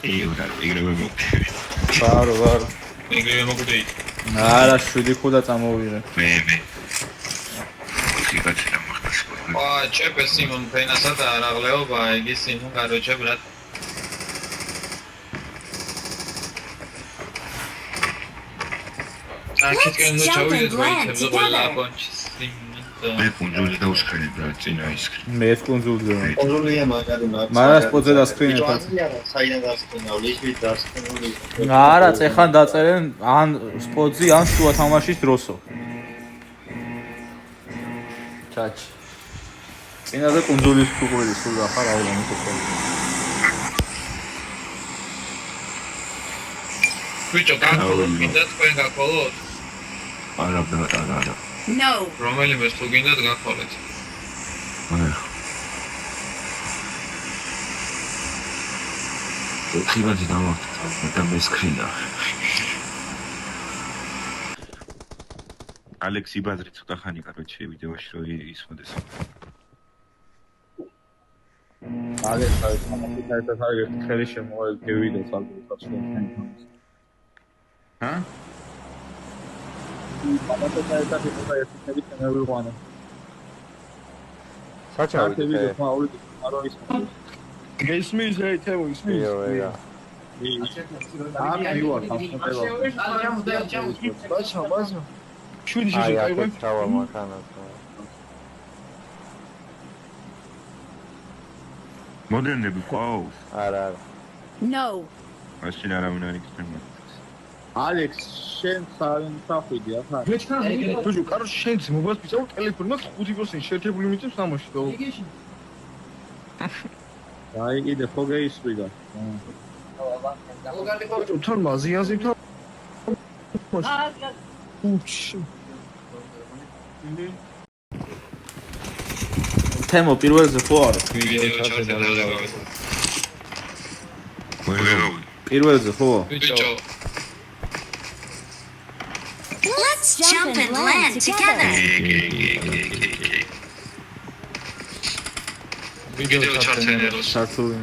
იგრევე მოგვიდე. ვარ. იგრევე მოგვიდე. არა, 7 ხუდა წამოვიღე. მე. ხიბაჩა მოხდეს. ჭეპე სიმონ ფენასა და არაღლეობა, იგი სიმონ კაროჩე ბრატ. აქეთკენ ნუ ჩავიდეთ ვაიცებს ყველა აკონჩის მე კუნძული დავსკრინე ბრატ წინა ისკრინ. მე კუნძულზე. კუნძულია მაგარი მაგ. მაგრამ სპოტზე დასკრინე. საიდან დასკრინავ, ლიზბით დასკრინული. არა, წეხან დაწერენ ან სპოტზი ან შუა თამაშის დროსო. ჩაჩ. წინაზე კუნძულის ფუღური სულ ახარ აულანი ხოხები. ბიჭო, გაქოლოთ, მინდა თქვენ გაქოლოთ? არა ბრატ, არა. No. რომელიმე თუ გინდათ გაქოლეთ. არა. ხიბაჩი დამოვხდა და მე სკრინა. ალექსი ბაზრი ცოტა ხანი კაროჩე ვიდეოში რო ისმოდეს. ალექსი სამოქითაერთად არის ხელი შემოვალ ვიდეოს ალბათ ჩვენ. ჰა? სამოქითაერთად იყო ერთი შემოვიყვანა. საჩავი გესმის ეთემო ისმის. იო. აი ვარ სამხმელო. ბაჩა. შვიდი აი შეჭაიღე. აქ ჩავა მანქანას. მოდერნები ყავს. არა. No. მაშინ არავინ არ იქნება. ალექს შენ სარენ სახვიდი ახლა. ბიჭო, კაროჩე შენც მობილს ვიწავ ტელეფონი მაქვს 5% შეერთებული მიწევს სამოში და. აი კიდე ხო გეისვიდა. თან მაზიანზე თან. უჩ. თემო პირველზე ხო არა? ვიდეო ჩავწერე და პირველზე ხო? ბიჭო, Let's jump and land together. ვიდეო ჩავწერე როს. სართული.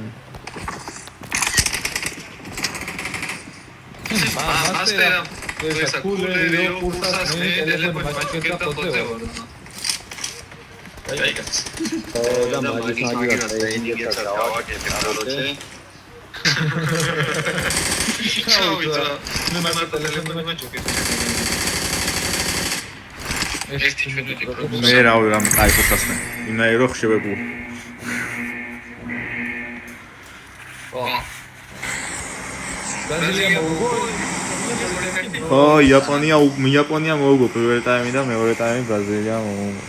მასტერა ესა კულერიო კურსას მე ტელეფონი მაჩკეტა ხოთე ვარ. აი გაც. და მაგის მაგას ტრეინინგს დავაგებ კაროჩე. ჩავიდა. მე მაგ ტელეფონი მაჩკეტა. ერთი შვიდეთი პროგრამა. მე რავი რამ აი ხოსასნე. იმაირო ხშებებულ. ო იაპონია მოუგო პირველ ტაიმი და მეორე ტაიმი ბრაზილია მოუგო.